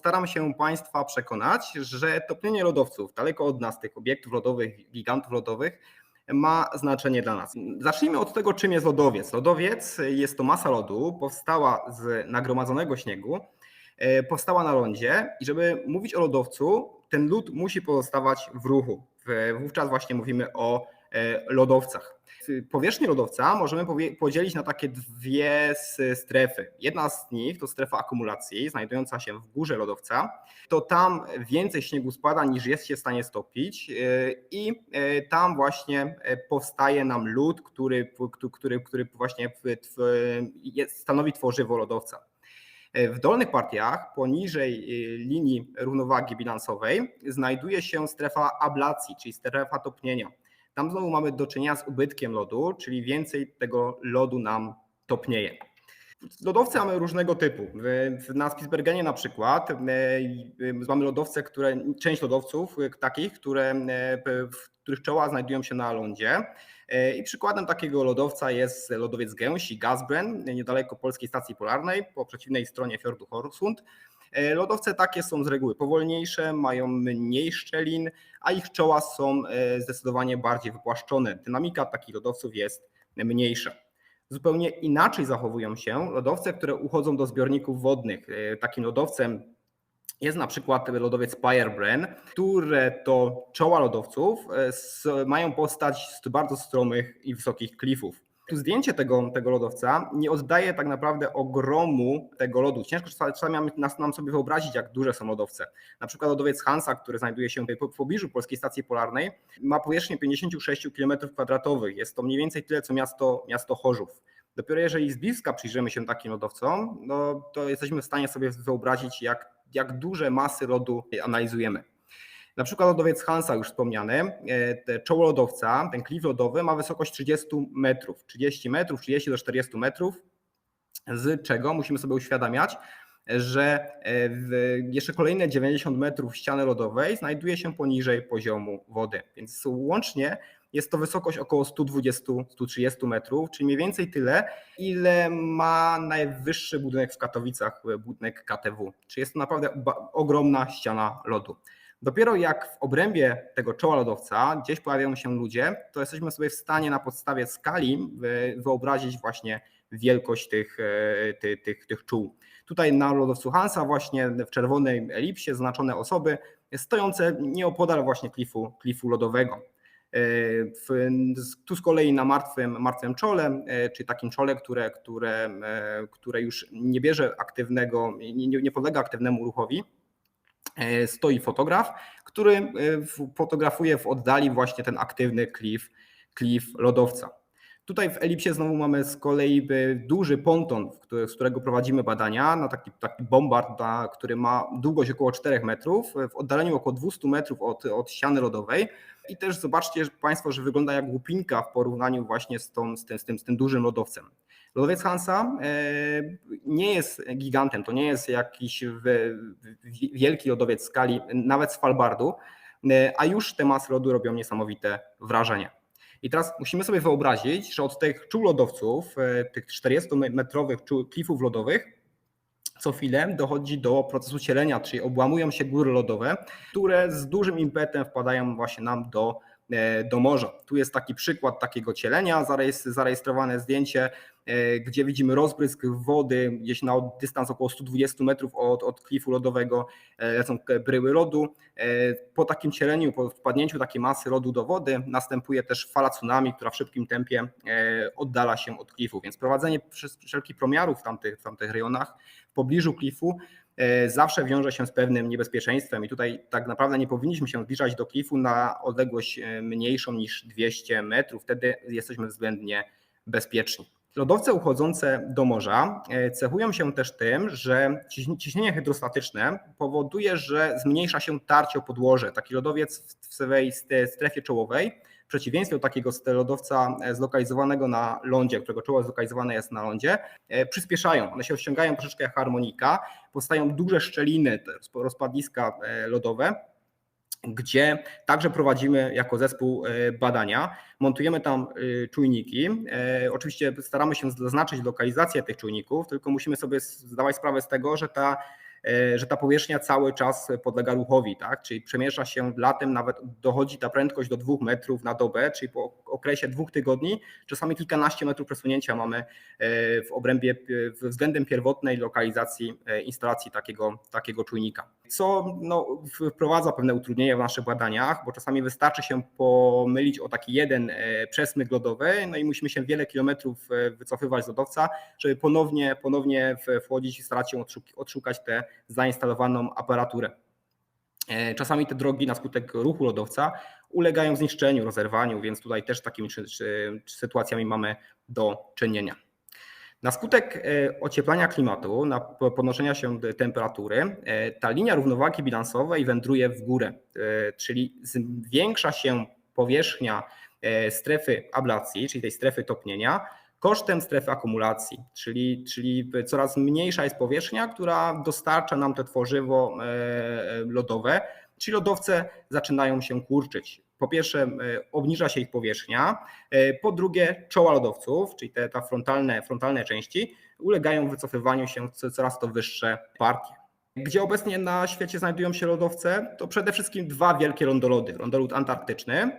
staram się Państwa przekonać, że topnienie lodowców daleko od nas, tych obiektów lodowych, gigantów lodowych, ma znaczenie dla nas. Zacznijmy od tego, czym jest lodowiec. Lodowiec jest to masa lodu, powstała z nagromadzonego śniegu, powstała na lądzie i żeby mówić o lodowcu, ten lód musi pozostawać w ruchu. Wówczas właśnie mówimy o lodowcach. Powierzchnię lodowca możemy podzielić na takie dwie strefy. Jedna z nich to strefa akumulacji, znajdująca się w górze lodowca. To tam więcej śniegu spada niż jest się w stanie stopić i tam właśnie powstaje nam lód, który właśnie stanowi tworzywo lodowca. W dolnych partiach, poniżej linii równowagi bilansowej, znajduje się strefa ablacji, czyli strefa topnienia. Tam znowu mamy do czynienia z ubytkiem lodu, czyli więcej tego lodu nam topnieje. Lodowce mamy różnego typu. Na Spitsbergenie na przykład mamy lodowce, część lodowców takich, w których czoła znajdują się na lądzie. I przykładem takiego lodowca jest lodowiec Gęsi, Gasbren, niedaleko polskiej stacji polarnej, po przeciwnej stronie fiordu Horsund. Lodowce takie są z reguły powolniejsze, mają mniej szczelin, a ich czoła są zdecydowanie bardziej wypłaszczone. Dynamika takich lodowców jest mniejsza. Zupełnie inaczej zachowują się lodowce, które uchodzą do zbiorników wodnych. Takim lodowcem jest na przykład lodowiec Speyerbren, które to czoła lodowców mają postać z bardzo stromych i wysokich klifów. Tu zdjęcie tego lodowca nie oddaje tak naprawdę ogromu tego lodu. Ciężko czasami nam sobie wyobrazić, jak duże są lodowce. Na przykład lodowiec Hansa, który znajduje się w pobliżu polskiej stacji polarnej, ma powierzchnię 56 km². Jest to mniej więcej tyle, co miasto Chorzów. Dopiero jeżeli z bliska przyjrzymy się takim lodowcom, no to jesteśmy w stanie sobie wyobrazić, jak duże masy lodu analizujemy. Na przykład lodowiec Hansa, już wspomniany, czoło lodowca, ten klif lodowy ma wysokość 30 metrów, 30 do 40 metrów, z czego musimy sobie uświadamiać, że jeszcze kolejne 90 metrów ściany lodowej znajduje się poniżej poziomu wody, więc łącznie jest to wysokość około 120-130 metrów, czyli mniej więcej tyle, ile ma najwyższy budynek w Katowicach, budynek KTW. Czyli jest to naprawdę ogromna ściana lodu. Dopiero jak w obrębie tego czoła lodowca gdzieś pojawiają się ludzie, to jesteśmy sobie w stanie na podstawie skali wyobrazić właśnie wielkość tych czół. Tutaj na lodowcu Hansa właśnie w czerwonej elipsie zaznaczone osoby stojące nieopodal właśnie klifu lodowego. Tu z kolei na martwym czole, czyli takim czole, które już nie bierze aktywnego, nie podlega aktywnemu ruchowi, stoi fotograf, który fotografuje w oddali właśnie ten aktywny klif lodowca. Tutaj w elipsie znowu mamy z kolei duży ponton, z którego prowadzimy badania, na taki bombard, który ma długość około 4 metrów, w oddaleniu około 200 metrów od ściany lodowej. I też zobaczcie Państwo, że wygląda jak łupinka w porównaniu właśnie z tym dużym lodowcem. Lodowiec Hansa nie jest gigantem, to nie jest jakiś wielki lodowiec w skali nawet Svalbardu, a już te masy lodu robią niesamowite wrażenie. I teraz musimy sobie wyobrazić, że od tych czół lodowców, tych 40-metrowych klifów lodowych, co chwilę dochodzi do procesu cielenia, czyli obłamują się góry lodowe, które z dużym impetem wpadają właśnie nam do morza. Tu jest taki przykład takiego cielenia, zarejestrowane zdjęcie, gdzie widzimy rozbrysk wody gdzieś na dystans około 120 metrów od klifu lodowego, lecą bryły lodu. Po takim cieleniu, po wpadnięciu takiej masy lodu do wody następuje też fala tsunami, która w szybkim tempie oddala się od klifu, więc prowadzenie wszelkich pomiarów w tamtych rejonach w pobliżu klifu zawsze wiąże się z pewnym niebezpieczeństwem i tutaj tak naprawdę nie powinniśmy się zbliżać do klifu na odległość mniejszą niż 200 metrów, wtedy jesteśmy względnie bezpieczni. Lodowce uchodzące do morza cechują się też tym, że ciśnienie hydrostatyczne powoduje, że zmniejsza się tarcie o podłoże. Taki lodowiec w swej strefie czołowej, w przeciwieństwie do takiego lodowca zlokalizowanego na lądzie, którego czoło zlokalizowane jest na lądzie, przyspieszają. One się rozciągają troszeczkę jak harmonika, powstają duże szczeliny, rozpadliska lodowe, gdzie także prowadzimy jako zespół badania. Montujemy tam czujniki. Oczywiście staramy się zaznaczyć lokalizację tych czujników, tylko musimy sobie zdawać sprawę z tego, że ta że ta powierzchnia cały czas podlega ruchowi, tak? Czyli przemieszcza się latem, nawet dochodzi ta prędkość do 2 metrów na dobę, czyli po okresie 2 tygodni czasami kilkanaście metrów przesunięcia mamy w obrębie względem pierwotnej lokalizacji instalacji takiego czujnika. Co wprowadza pewne utrudnienia w naszych badaniach, bo czasami wystarczy się pomylić o taki jeden przesmyk lodowy, no i musimy się wiele kilometrów wycofywać z lodowca, żeby ponownie wchodzić i starać się odszukać tę zainstalowaną aparaturę. Czasami te drogi na skutek ruchu lodowca ulegają zniszczeniu, rozerwaniu, więc tutaj też z takimi sytuacjami mamy do czynienia. Na skutek ocieplania klimatu, podnoszenia się temperatury, ta linia równowagi bilansowej wędruje w górę, czyli zwiększa się powierzchnia strefy ablacji, czyli tej strefy topnienia, kosztem strefy akumulacji, czyli coraz mniejsza jest powierzchnia, która dostarcza nam to tworzywo lodowe, czyli lodowce zaczynają się kurczyć. Po pierwsze obniża się ich powierzchnia, po drugie czoła lodowców, czyli te frontalne części, ulegają wycofywaniu się coraz to wyższe partie. Gdzie obecnie na świecie znajdują się lodowce? To przede wszystkim dwa wielkie lądolody. Lądolód antarktyczny,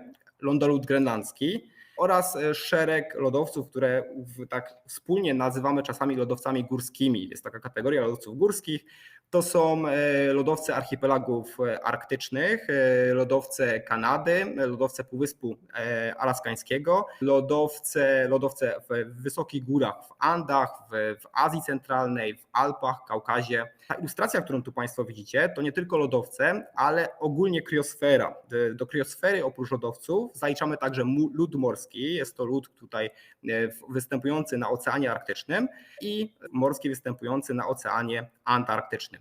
lądolód grenlandzki oraz szereg lodowców, które tak wspólnie nazywamy czasami lodowcami górskimi. Jest taka kategoria lodowców górskich. To są lodowce archipelagów arktycznych, lodowce Kanady, lodowce Półwyspu Alaskańskiego, lodowce w wysokich górach w Andach, w Azji Centralnej, w Alpach, Kaukazie. Ta ilustracja, którą tu Państwo widzicie, to nie tylko lodowce, ale ogólnie kriosfera. Do kriosfery oprócz lodowców zaliczamy także lód morski. Jest to lód tutaj występujący na Oceanie Arktycznym i morski występujący na Oceanie Antarktycznym.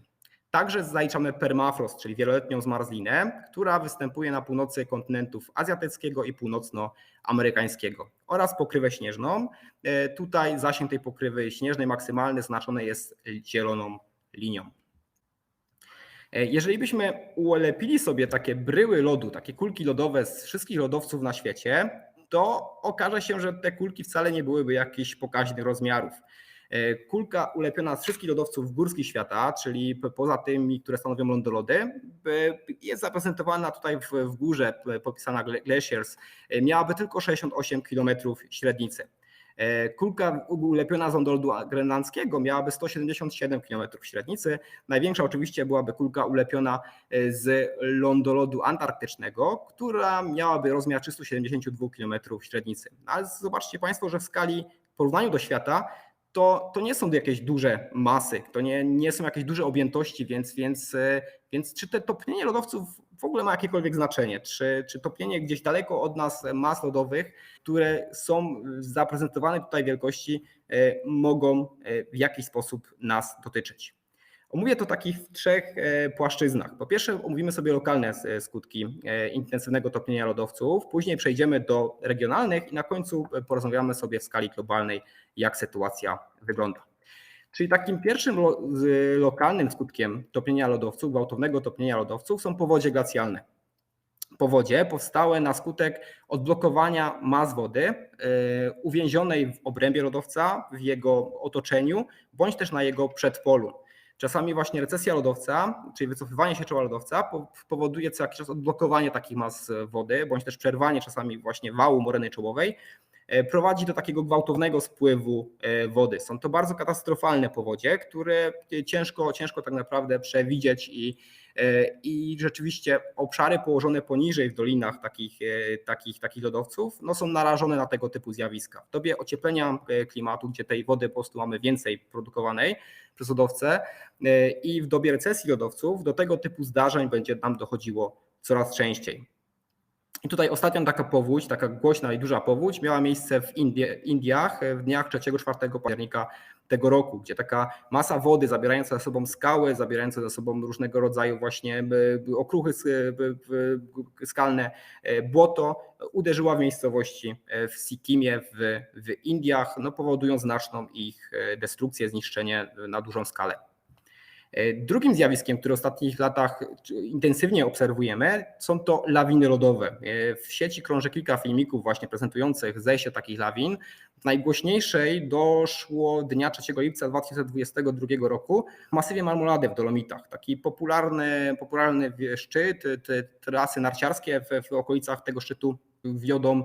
Także zaliczamy permafrost, czyli wieloletnią zmarzlinę, która występuje na północy kontynentów azjatyckiego i północnoamerykańskiego oraz pokrywę śnieżną. Tutaj zasięg tej pokrywy śnieżnej maksymalny znaczony jest zieloną linią. Jeżeli byśmy ulepili sobie takie bryły lodu, takie kulki lodowe z wszystkich lodowców na świecie, to okaże się, że te kulki wcale nie byłyby jakichś pokaźnych rozmiarów. Kulka ulepiona z wszystkich lodowców górskich świata, czyli poza tymi, które stanowią lądolody, jest zaprezentowana tutaj w górze, podpisana Glaciers, miałaby tylko 68 km średnicy. Kulka ulepiona z lądolodu grenlandzkiego miałaby 177 km średnicy. Największa oczywiście byłaby kulka ulepiona z lądolodu antarktycznego, która miałaby rozmiar 372 km średnicy. Ale zobaczcie Państwo, że w porównaniu do świata to nie są jakieś duże masy, to nie są jakieś duże objętości, więc czy to topnienie lodowców w ogóle ma jakiekolwiek znaczenie? Czy topnienie gdzieś daleko od nas mas lodowych, które są zaprezentowane tutaj wielkości, mogą w jakiś sposób nas dotyczyć? Omówię to takich w trzech płaszczyznach. Po pierwsze omówimy sobie lokalne skutki intensywnego topnienia lodowców, później przejdziemy do regionalnych i na końcu porozmawiamy sobie w skali globalnej, jak sytuacja wygląda. Czyli takim pierwszym lokalnym skutkiem topnienia lodowców, gwałtownego topnienia lodowców są powodzie glacialne. Powodzie powstałe na skutek odblokowania mas wody uwięzionej w obrębie lodowca, w jego otoczeniu, bądź też na jego przedpolu. Czasami właśnie recesja lodowca, czyli wycofywanie się czoła lodowca powoduje co jakiś czas odblokowanie takich mas wody, bądź też przerwanie czasami właśnie wału moryny czołowej, prowadzi do takiego gwałtownego spływu wody. Są to bardzo katastrofalne powodzie, które ciężko tak naprawdę przewidzieć i rzeczywiście obszary położone poniżej w dolinach takich lodowców są narażone na tego typu zjawiska. W dobie ocieplenia klimatu, gdzie tej wody po prostu mamy więcej produkowanej przez lodowce i w dobie recesji lodowców do tego typu zdarzeń będzie nam dochodziło coraz częściej. I tutaj ostatnia taka powódź, taka głośna i duża powódź miała miejsce w Indiach w dniach 3-4 października tego roku, gdzie taka masa wody zabierająca ze sobą skały, zabierająca ze sobą różnego rodzaju właśnie okruchy skalne, błoto, uderzyła w miejscowości w Sikimie w Indiach, powodując znaczną ich destrukcję, zniszczenie na dużą skalę. Drugim zjawiskiem, które w ostatnich latach intensywnie obserwujemy, są to lawiny lodowe. W sieci krąży kilka filmików właśnie prezentujących zejście takich lawin. Najgłośniejszej doszło dnia 3 lipca 2022 roku w masywie Marmolady w Dolomitach. Taki popularny szczyt, te trasy narciarskie w okolicach tego szczytu wiodą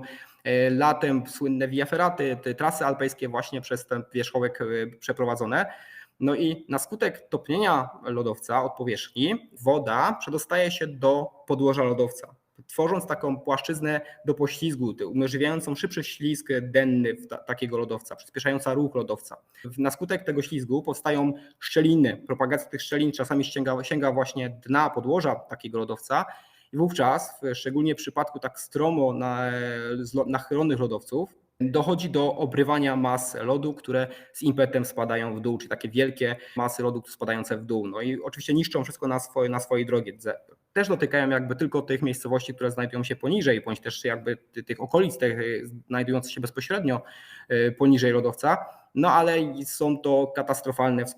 latem słynne Via Ferraty, te trasy alpejskie właśnie przez ten wierzchołek przeprowadzone. No i na skutek topnienia lodowca od powierzchni woda przedostaje się do podłoża lodowca, tworząc taką płaszczyznę do poślizgu, umożliwiającą szybszy ślizg denny takiego lodowca, przyspieszająca ruch lodowca. Na skutek tego ślizgu powstają szczeliny. Propagacja tych szczelin czasami sięga właśnie dna podłoża takiego lodowca i wówczas, szczególnie w przypadku tak stromo nachylonych lodowców, dochodzi do obrywania mas lodu, które z impetem spadają w dół, czyli takie wielkie masy lodu spadające w dół. No i oczywiście niszczą wszystko na swojej drodze. Też dotykają jakby tylko tych miejscowości, które znajdują się poniżej, bądź też jakby tych okolic znajdujących się bezpośrednio poniżej lodowca, no ale są to katastrofalne w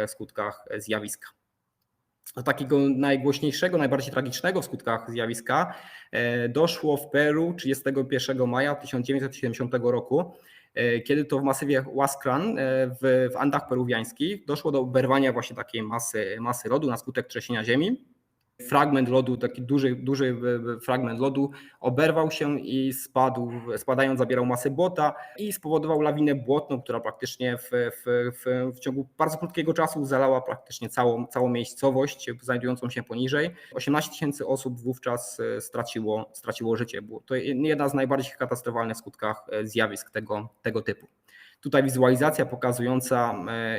skutkach zjawiska. Do takiego najgłośniejszego, najbardziej tragicznego w skutkach zjawiska doszło w Peru 31 maja 1970 roku, kiedy to w masywie Huascan w Andach peruwiańskich doszło do oberwania właśnie takiej masy lodu na skutek trzęsienia ziemi. Fragment lodu, taki duży fragment lodu oberwał się i spadając zabierał masę błota i spowodował lawinę błotną, która praktycznie w ciągu bardzo krótkiego czasu zalała praktycznie całą miejscowość znajdującą się poniżej. 18 000 osób wówczas straciło życie. Było to jedna z najbardziej katastrofalnych skutkach zjawisk tego typu. Tutaj wizualizacja pokazująca,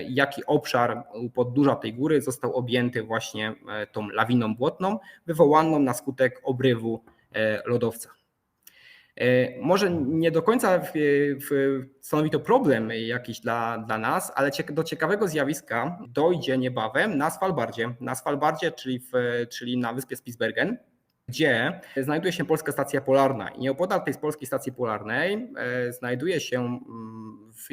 jaki obszar u podnóża tej góry został objęty właśnie tą lawiną błotną, wywołaną na skutek obrywu lodowca. Może nie do końca stanowi to problem jakiś dla nas, ale do ciekawego zjawiska dojdzie niebawem na Svalbardzie, czyli na wyspie Spitsbergen, gdzie znajduje się polska stacja polarna. I nieopodal tej polskiej stacji polarnej znajduje się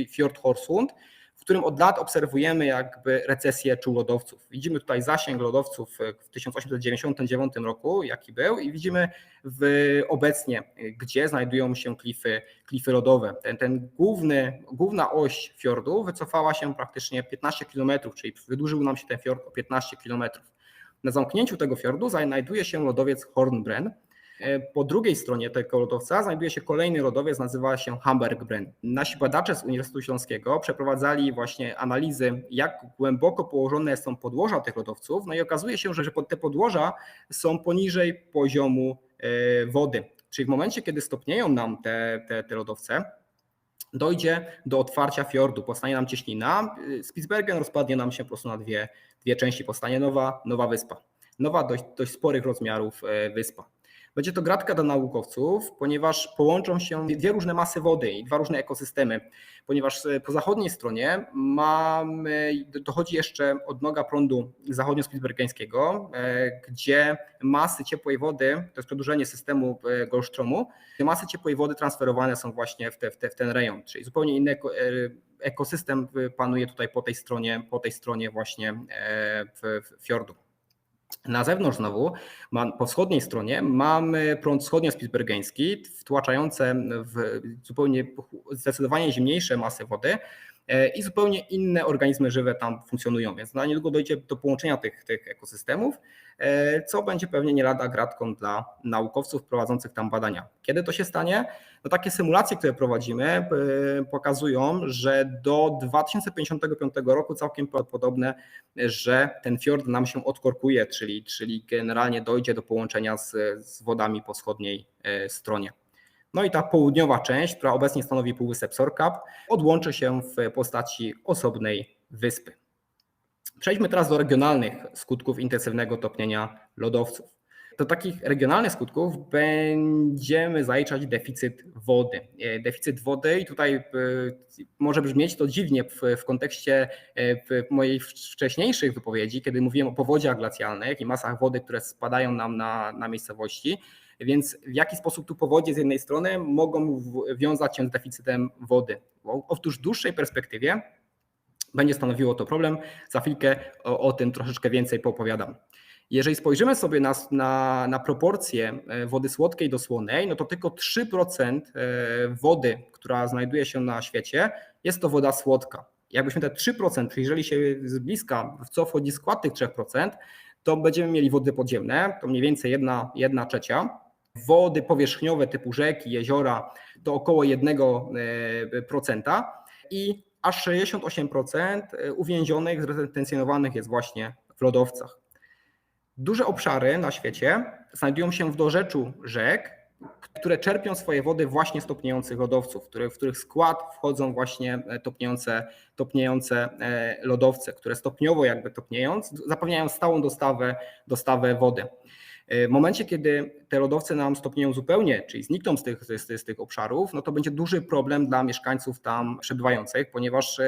fiord Horsund, w którym od lat obserwujemy jakby recesję czuł lodowców. Widzimy tutaj zasięg lodowców w 1899 roku, jaki był, i widzimy obecnie, gdzie znajdują się klify lodowe. Główna oś fiordu wycofała się praktycznie 15 km, czyli wydłużył nam się ten fiord o 15 km. Na zamknięciu tego fiordu znajduje się lodowiec Hornbrenn. Po drugiej stronie tego lodowca znajduje się kolejny lodowiec, nazywa się Hambergbrenn. Nasi badacze z Uniwersytetu Śląskiego przeprowadzali właśnie analizy, jak głęboko położone są podłoża tych lodowców, no i okazuje się, że te podłoża są poniżej poziomu wody. Czyli w momencie, kiedy stopnieją nam te lodowce, dojdzie do otwarcia fiordu, powstanie nam cieśnina, Spitsbergen rozpadnie nam się po prostu na dwie części, powstanie nowa wyspa. Nowa, dość sporych rozmiarów wyspa. Będzie to gratka dla naukowców, ponieważ połączą się dwie różne masy wody i dwa różne ekosystemy, ponieważ po zachodniej stronie dochodzi jeszcze odnoga prądu zachodnio-spitsbergeńskiego, gdzie masy ciepłej wody, to jest przedłużenie systemu Goldstromu, masy ciepłej wody transferowane są właśnie w ten rejon, czyli zupełnie inny ekosystem panuje tutaj po tej stronie właśnie fiordu. Na zewnątrz znowu, po wschodniej stronie mamy prąd wschodnio-spitsbergeński, wtłaczające w zupełnie zdecydowanie zimniejsze masy wody i zupełnie inne organizmy żywe tam funkcjonują, więc na niedługo dojdzie do połączenia tych ekosystemów, co będzie pewnie nie lada gratką dla naukowców prowadzących tam badania. Kiedy to się stanie? No takie symulacje, które prowadzimy, pokazują, że do 2055 roku całkiem prawdopodobne, że ten fiord nam się odkorkuje, czyli generalnie dojdzie do połączenia z wodami po wschodniej stronie. No i ta południowa część, która obecnie stanowi półwysep Sorkap, odłączy się w postaci osobnej wyspy. Przejdźmy teraz do regionalnych skutków intensywnego topnienia lodowców. Do takich regionalnych skutków będziemy zaliczać deficyt wody. Deficyt wody i tutaj może brzmieć to dziwnie w kontekście mojej wcześniejszych wypowiedzi, kiedy mówiłem o powodziach glacialnych i masach wody, które spadają nam na miejscowości. Więc w jaki sposób tu powodzie z jednej strony mogą wiązać się z deficytem wody? Otóż w dłuższej perspektywie będzie stanowiło to problem. Za chwilkę o tym troszeczkę więcej poopowiadam. Jeżeli spojrzymy sobie na proporcje wody słodkiej do słonej, no to tylko 3% wody, która znajduje się na świecie, jest to woda słodka. Jakbyśmy te 3% przyjrzeli się z bliska, w co wchodzi skład tych 3%, to będziemy mieli wody podziemne, to mniej więcej 1/3. Wody powierzchniowe typu rzeki, jeziora to około 1% i aż 68% uwięzionych, zretencjonowanych jest właśnie w lodowcach. Duże obszary na świecie znajdują się w dorzeczu rzek, które czerpią swoje wody właśnie z topniejących lodowców, w których skład wchodzą właśnie topniejące lodowce, które stopniowo jakby topniejąc zapewniają stałą dostawę wody. W momencie, kiedy te lodowce nam stopnieją zupełnie, czyli znikną z tych obszarów, no to będzie duży problem dla mieszkańców tam przebywających, ponieważ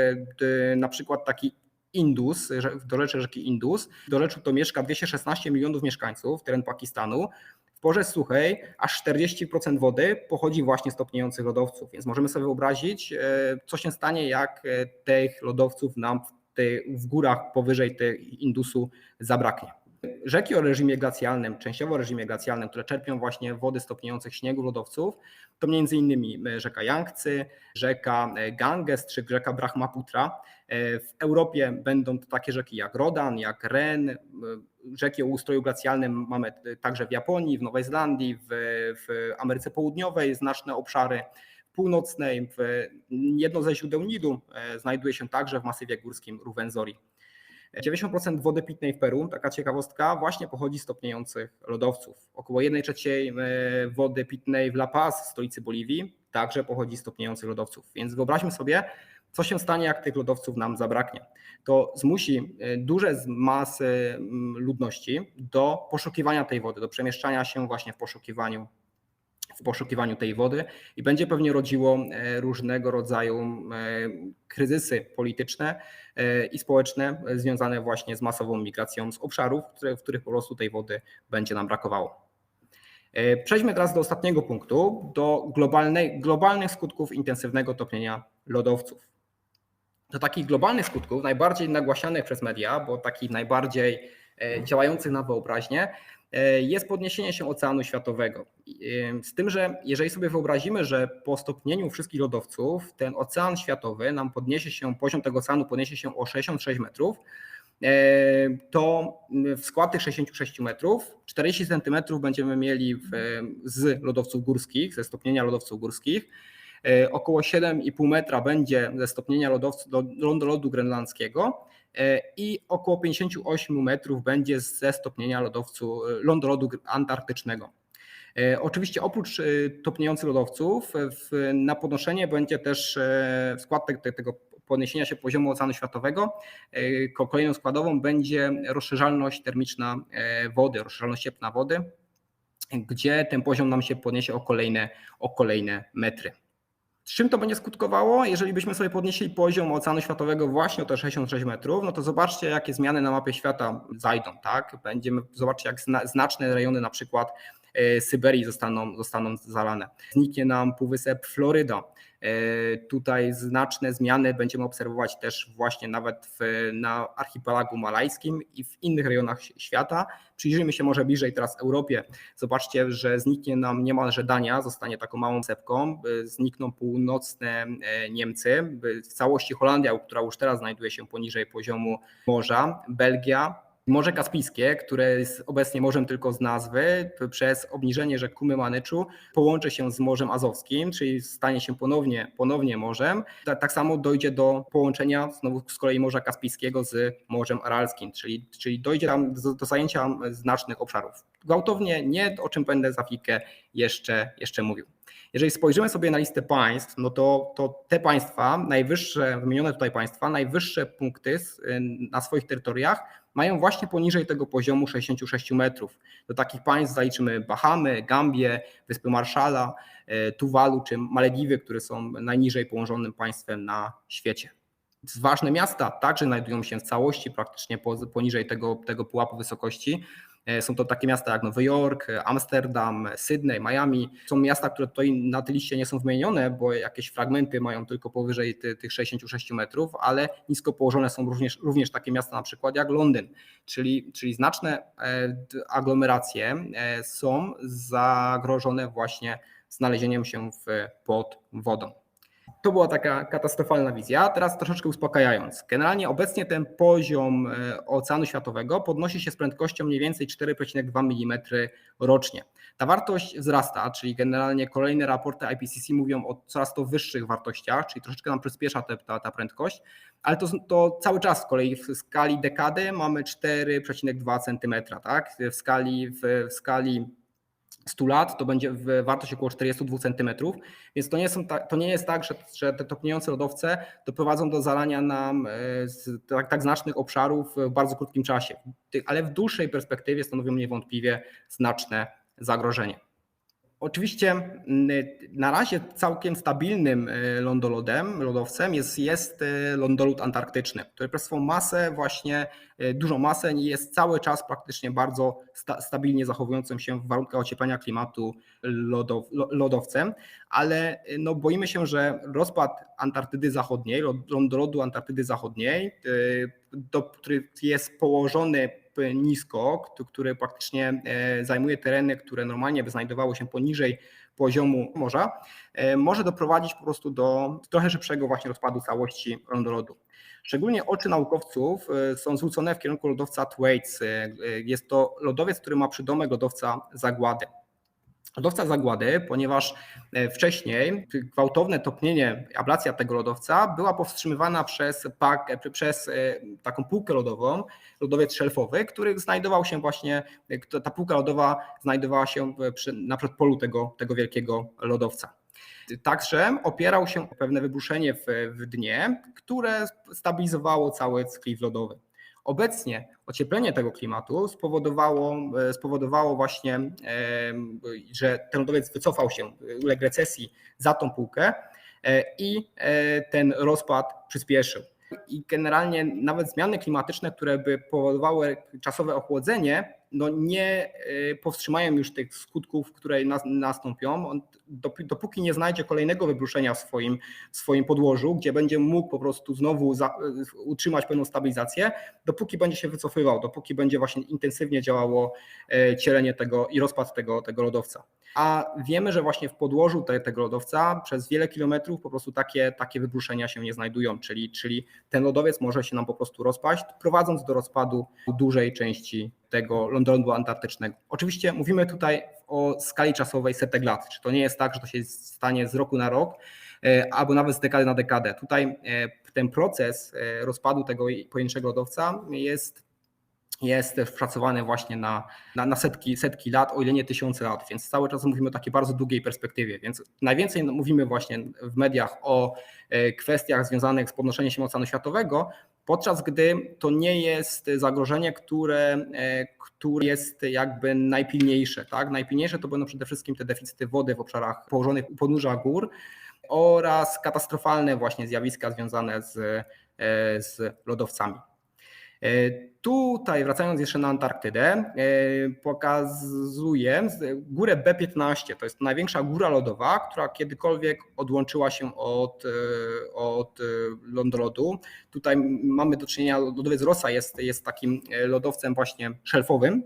na przykład taki Indus, w dorzecze rzeki Indus, w dorzeczu to mieszka 216 milionów mieszkańców, teren Pakistanu. W porze suchej aż 40% wody pochodzi właśnie z topniejących lodowców, więc możemy sobie wyobrazić, co się stanie, jak tych lodowców nam w górach powyżej tego Indusu zabraknie. Rzeki o reżimie glacialnym, częściowo o reżimie glacialnym, które czerpią właśnie wody z topniejących śniegów, lodowców, to m.in. rzeka Jangtzy, rzeka Ganges czy rzeka Brahmaputra. W Europie będą to takie rzeki jak Rodan, jak Ren. Rzeki o ustroju glacialnym mamy także w Japonii, w Nowej Zelandii, w Ameryce Południowej znaczne obszary północnej. Jedno ze źródeł Nilu znajduje się także w masywie górskim Ruwenzori. 90% wody pitnej w Peru, taka ciekawostka, właśnie pochodzi z topniejących lodowców. Około 1/3 wody pitnej w La Paz, stolicy Boliwii, także pochodzi z topniejących lodowców. Więc wyobraźmy sobie, co się stanie, jak tych lodowców nam zabraknie. To zmusi duże masy ludności do poszukiwania tej wody, do przemieszczania się właśnie w poszukiwaniu tej wody i będzie pewnie rodziło różnego rodzaju kryzysy polityczne i społeczne związane właśnie z masową migracją z obszarów, w których po prostu tej wody będzie nam brakowało. Przejdźmy teraz do ostatniego punktu, do globalnych skutków intensywnego topnienia lodowców. Do takich globalnych skutków, najbardziej nagłaśnianych przez media, bo takich najbardziej działających na wyobraźnię, jest podniesienie się oceanu światowego. Z tym, że jeżeli sobie wyobrazimy, że po stopnieniu wszystkich lodowców ten ocean światowy poziom tego oceanu podniesie się o 66 metrów, to w skład tych 66 metrów 40 centymetrów będziemy mieli z lodowców górskich, ze stopnienia lodowców górskich. Około 7,5 metra będzie ze stopnienia lodu grenlandzkiego i około 58 metrów będzie ze stopnienia lądolodu antarktycznego. Oczywiście oprócz topniejących lodowców na podnoszenie będzie też w skład tego podniesienia się poziomu oceanu światowego. Kolejną składową będzie rozszerzalność termiczna wody, rozszerzalność cieplna wody, gdzie ten poziom nam się podniesie o kolejne metry. Z czym to będzie skutkowało? Jeżeli byśmy sobie podnieśli poziom oceanu światowego właśnie o te 66 metrów, no to zobaczcie, jakie zmiany na mapie świata zajdą. Tak? Zobaczcie, jak znaczne rejony na przykład Syberii zostaną zalane. Zniknie nam półwysep Floryda. Tutaj znaczne zmiany będziemy obserwować też właśnie nawet na archipelagu malajskim i w innych rejonach świata. Przyjrzyjmy się może bliżej teraz Europie. Zobaczcie, że zniknie nam niemalże Dania, zostanie taką małą sepką. Znikną północne Niemcy, w całości Holandia, która już teraz znajduje się poniżej poziomu morza, Belgia, Morze Kaspijskie, które jest obecnie morzem tylko z nazwy, przez obniżenie rzek Kumy Manyczu połączy się z Morzem Azowskim, czyli stanie się ponownie morzem. Tak samo dojdzie do połączenia znowu z kolei Morza Kaspijskiego z Morzem Aralskim, czyli dojdzie tam do zajęcia znacznych obszarów. Gwałtownie nie, o czym będę za chwilkę jeszcze mówił. Jeżeli spojrzymy sobie na listę państw, no to te państwa, wymienione tutaj państwa, najwyższe punkty na swoich terytoriach mają właśnie poniżej tego poziomu 66 metrów. Do takich państw zaliczymy Bahamy, Gambię, Wyspy Marszala, Tuwalu czy Malediwy, które są najniżej położonym państwem na świecie. Ważne miasta także znajdują się w całości praktycznie poniżej tego pułapu wysokości. Są to takie miasta jak Nowy Jork, Amsterdam, Sydney, Miami. Są miasta, które tutaj na tej liście nie są wymienione, bo jakieś fragmenty mają tylko powyżej tych 66 metrów, ale nisko położone są również takie miasta na przykład jak Londyn, czyli znaczne aglomeracje są zagrożone właśnie znalezieniem się pod wodą. To była taka katastrofalna wizja, teraz troszeczkę uspokajając. Generalnie obecnie ten poziom Oceanu Światowego podnosi się z prędkością mniej więcej 4,2 mm rocznie. Ta wartość wzrasta, czyli generalnie kolejne raporty IPCC mówią o coraz to wyższych wartościach, czyli troszeczkę nam przyspiesza ta prędkość, ale to cały czas z kolei w skali dekady mamy 4,2 cm, tak? W skali 100 lat to będzie wartość około 42 cm, więc to nie jest tak, że te topniejące lodowce doprowadzą do zalania nam tak znacznych obszarów w bardzo krótkim czasie, ale w dłuższej perspektywie stanowią niewątpliwie znaczne zagrożenie. Oczywiście na razie całkiem stabilnym lodowcem jest lądolód antarktyczny, który przez swą masę, dużą masę, jest cały czas praktycznie bardzo stabilnie zachowującym się w warunkach ocieplenia klimatu lodowcem, ale boimy się, że rozpad Antarktydy Zachodniej, lądolodu Antarktydy Zachodniej, który jest położony nisko, który praktycznie zajmuje tereny, które normalnie by znajdowały się poniżej poziomu morza, może doprowadzić po prostu do trochę szybszego właśnie rozpadu całości lądolodu. Szczególnie oczy naukowców są zwrócone w kierunku lodowca Thwaites. Jest to lodowiec, który ma przydomek lodowca zagłady. Lodowca zagłady, ponieważ wcześniej gwałtowne topnienie, ablacja tego lodowca była powstrzymywana przez taką półkę lodową, lodowiec szelfowy, który znajdował się właśnie, ta półka lodowa znajdowała się na przedpolu tego wielkiego lodowca. Także opierał się o pewne wybruszenie w dnie, które stabilizowało cały klif lodowy. Obecnie ocieplenie tego klimatu spowodowało właśnie, że ten lodowiec wycofał się, uległ recesji za tą półkę i ten rozpad przyspieszył. I generalnie nawet zmiany klimatyczne, które by powodowały czasowe ochłodzenie, nie powstrzymają już tych skutków, które nastąpią, dopóki nie znajdzie kolejnego wybruszenia w swoim podłożu, gdzie będzie mógł po prostu znowu utrzymać pewną stabilizację, dopóki będzie się wycofywał, dopóki będzie właśnie intensywnie działało cielenie tego i rozpad tego lodowca. A wiemy, że właśnie w podłożu tego lodowca przez wiele kilometrów po prostu takie wybruszenia się nie znajdują, czyli ten lodowiec może się nam po prostu rozpaść, prowadząc do rozpadu dużej części tego lądolodu antarktycznego. Oczywiście mówimy tutaj o skali czasowej setek lat, czy to nie jest tak, że to się stanie z roku na rok, albo nawet z dekady na dekadę. Tutaj ten proces rozpadu tego pojedynczego lodowca jest wpracowany właśnie na setki lat, o ile nie tysiące lat, więc cały czas mówimy o takiej bardzo długiej perspektywie, więc najwięcej mówimy właśnie w mediach o kwestiach związanych z podnoszeniem się Oceanu Światowego, podczas gdy to nie jest zagrożenie, które jest jakby najpilniejsze. Tak? Najpilniejsze to będą przede wszystkim te deficyty wody w obszarach położonych u podnóża gór oraz katastrofalne właśnie zjawiska związane z lodowcami. Tutaj wracając jeszcze na Antarktydę, pokazuję górę B15, to jest największa góra lodowa, która kiedykolwiek odłączyła się od lądolodu. Tutaj mamy do czynienia, lodowiec Rossa jest takim lodowcem właśnie szelfowym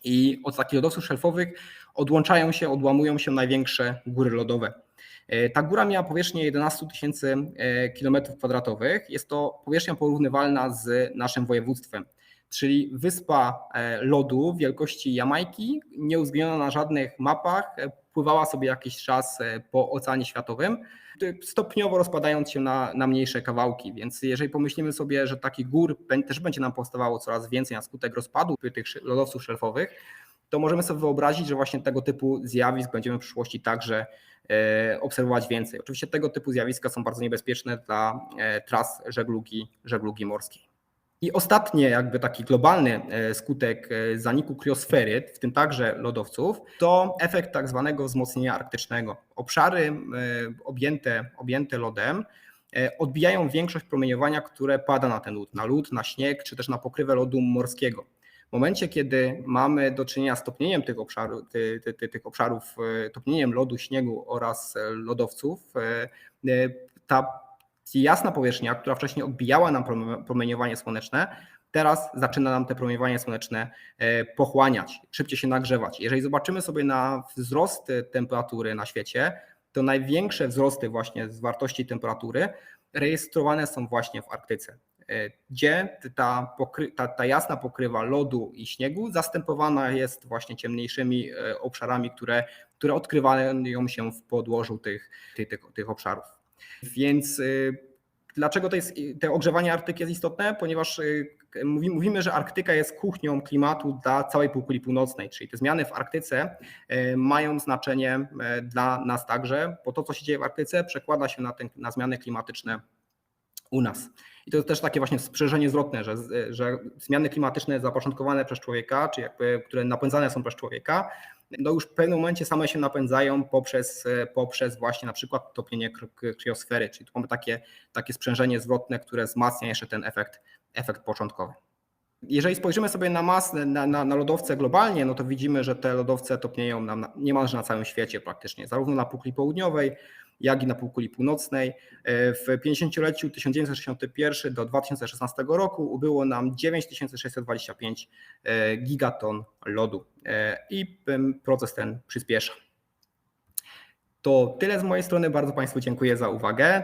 i od takich lodowców szelfowych odłamują się największe góry lodowe. Ta góra miała powierzchnię 11 000 km². Jest to powierzchnia porównywalna z naszym województwem, czyli wyspa lodu wielkości Jamajki, nieuwzględniona na żadnych mapach, pływała sobie jakiś czas po Oceanie Światowym, stopniowo rozpadając się na mniejsze kawałki. Więc jeżeli pomyślimy sobie, że takich gór też będzie nam powstawało coraz więcej na skutek rozpadu tych lodowców szelfowych, to możemy sobie wyobrazić, że właśnie tego typu zjawisk będziemy w przyszłości także obserwować więcej. Oczywiście tego typu zjawiska są bardzo niebezpieczne dla tras żeglugi morskiej. I ostatni jakby taki globalny skutek zaniku kriosfery, w tym także lodowców, to efekt tak zwanego wzmocnienia arktycznego. Obszary objęte lodem odbijają większość promieniowania, które pada na ten lód, na śnieg czy też na pokrywę lodu morskiego. W momencie, kiedy mamy do czynienia z topnieniem tych obszarów, topnieniem lodu, śniegu oraz lodowców, ta jasna powierzchnia, która wcześniej odbijała nam promieniowanie słoneczne, teraz zaczyna nam te promieniowanie słoneczne pochłaniać, szybciej się nagrzewać. Jeżeli zobaczymy sobie na wzrost temperatury na świecie, to największe wzrosty właśnie z wartości temperatury rejestrowane są właśnie w Arktyce, gdzie ta jasna pokrywa lodu i śniegu zastępowana jest właśnie ciemniejszymi obszarami, które odkrywają się w podłożu tych obszarów. Więc dlaczego to ogrzewanie Arktyki jest istotne? Ponieważ mówimy, że Arktyka jest kuchnią klimatu dla całej półkuli północnej, czyli te zmiany w Arktyce mają znaczenie dla nas także, bo to, co się dzieje w Arktyce, przekłada się na zmiany klimatyczne u nas. I to jest też takie właśnie sprzężenie zwrotne, że zmiany klimatyczne zapoczątkowane przez człowieka, czy które napędzane są przez człowieka, no już w pewnym momencie same się napędzają poprzez właśnie na przykład topnienie kriosfery, czyli tu mamy takie sprzężenie zwrotne, które wzmacnia jeszcze ten efekt początkowy. Jeżeli spojrzymy sobie na lodowce globalnie, no to widzimy, że te lodowce topnieją niemalże na całym świecie praktycznie, zarówno na półkuli południowej, jak i na półkuli północnej. W 50-leciu 1961 do 2016 roku ubyło nam 9625 gigaton lodu i proces ten przyspiesza. To tyle z mojej strony. Bardzo Państwu dziękuję za uwagę.